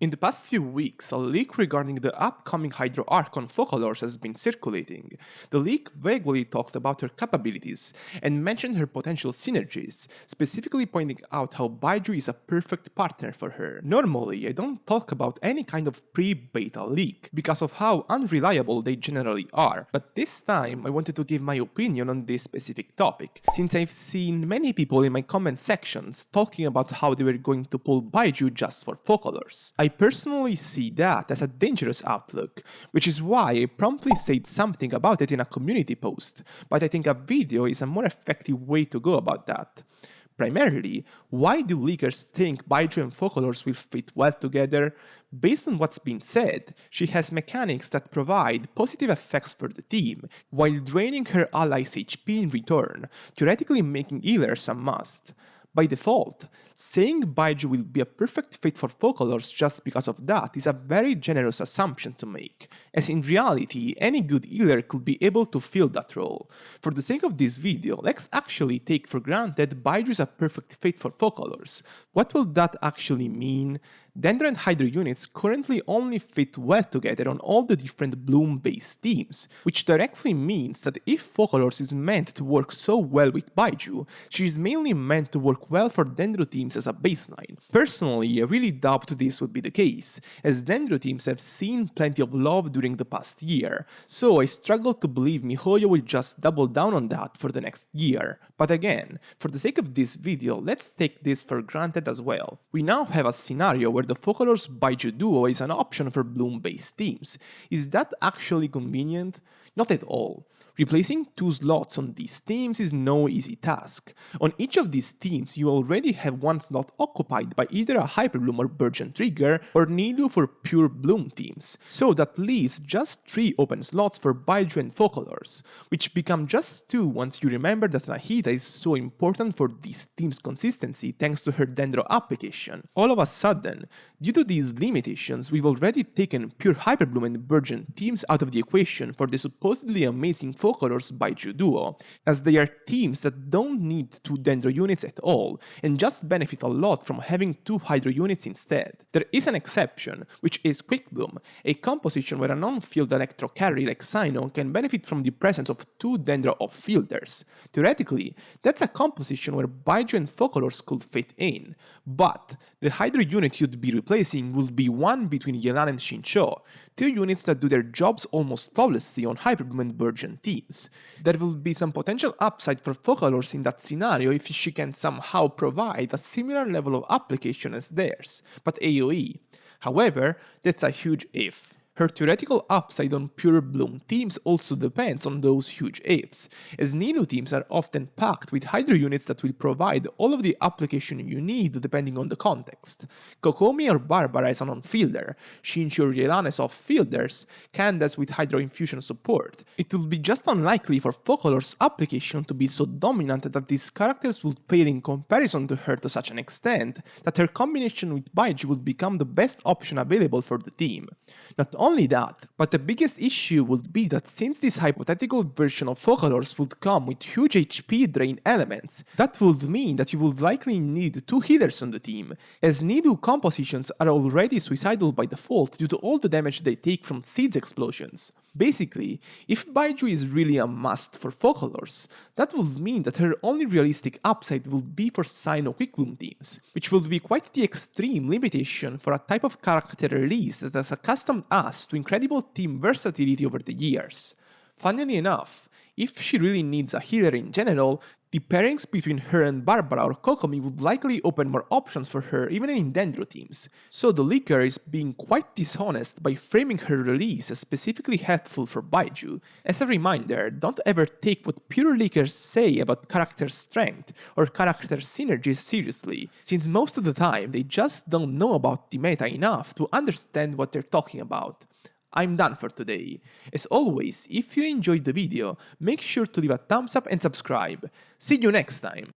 In the past few weeks, a leak regarding the upcoming Hydro Archon Focalors has been circulating. The leak vaguely talked about her capabilities and mentioned her potential synergies, specifically pointing out how Baizhu is a perfect partner for her. Normally, I don't talk about any kind of pre-beta leak because of how unreliable they generally are, but this time I wanted to give my opinion on this specific topic, since I've seen many people in my comment sections talking about how they were going to pull Baizhu just for Focalors. I personally see that as a dangerous outlook, which is why I promptly said something about it in a community post, but I think a video is a more effective way to go about that. Primarily, why do leakers think Baizhu and Focalors will fit well together? Based on what's been said, she has mechanics that provide positive effects for the team, while draining her allies' HP in return, theoretically making healers a must. By default, saying Baizhu will be a perfect fit for Focalors just because of that is a very generous assumption to make, as in reality, any good healer could be able to fill that role. For the sake of this video, let's actually take for granted Baizhu is a perfect fit for Focalors. What will that actually mean? Dendro and Hydro units currently only fit well together on all the different Bloom-based teams, which directly means that if Focalors is meant to work so well with Baizhu, she is mainly meant to work well for Dendro teams as a baseline. Personally, I really doubt this would be the case, as Dendro teams have seen plenty of love during the past year, so I struggle to believe MiHoYo will just double down on that for the next year. But again, for the sake of this video, let's take this for granted as well. We now have a scenario where the Focalors Baizhu duo is an option for Bloom-based teams. Is that actually convenient? Not at all. Replacing two slots on these teams is no easy task. On each of these teams, you already have one slot occupied by either a Hyperbloom or Burgeon Trigger, or Nilu for pure Bloom teams. So that leaves just 3 open slots for Baizhu and Focalors, which become just 2 once you remember that Nahida is so important for these teams' consistency thanks to her Dendro application. All of a sudden, due to these limitations, we've already taken pure Hyperbloom and Burgeon teams out of the equation for the supposedly amazing Focalors Baizhu duo, as they are teams that don't need 2 Dendro units at all, and just benefit a lot from having 2 Hydro units instead. There is an exception, which is Quick Bloom, a composition where a non-field electro carry like Cyno can benefit from the presence of 2 Dendro off-fielders. Theoretically, that's a composition where Baizhu and Focalors could fit in, but the Hydro unit you'd be replacing would be one between Yelan and Shincho, 2 units that do their jobs almost flawlessly on Hyperbloom and Burgeon teams. There will be some potential upside for Focalors in that scenario if she can somehow provide a similar level of application as theirs, but AoE. However, that's a huge if. Her theoretical upside on pure Bloom teams also depends on those huge ifs, as Nilu teams are often packed with Hydro units that will provide all of the application you need depending on the context. Kokomi or Barbara is an on-fielder, Shinchi or Yelan as off-fielders, Candace with Hydro Infusion support. It will be just unlikely for Focalors' application to be so dominant that these characters would pale in comparison to her to such an extent that her combination with Baizhu would become the best option available for the team. Not only that, but the biggest issue would be that since this hypothetical version of Focalors would come with huge HP drain elements, that would mean that you would likely need 2 healers on the team, as Nidu compositions are already suicidal by default due to all the damage they take from Seeds explosions. Basically, if Baizhu is really a must for Focalors, that would mean that her only realistic upside would be for Cyno Quick Bloom teams, which would be quite the extreme limitation for a type of character release that has accustomed us to incredible team versatility over the years. Funnily enough, if she really needs a healer in general, the pairings between her and Barbara or Kokomi would likely open more options for her even in Dendro teams, so the leaker is being quite dishonest by framing her release as specifically helpful for Baizhu. As a reminder, don't ever take what pure leakers say about character strength or character synergies seriously, since most of the time they just don't know about the meta enough to understand what they're talking about. I'm done for today. As always, if you enjoyed the video, make sure to leave a thumbs up and subscribe. See you next time!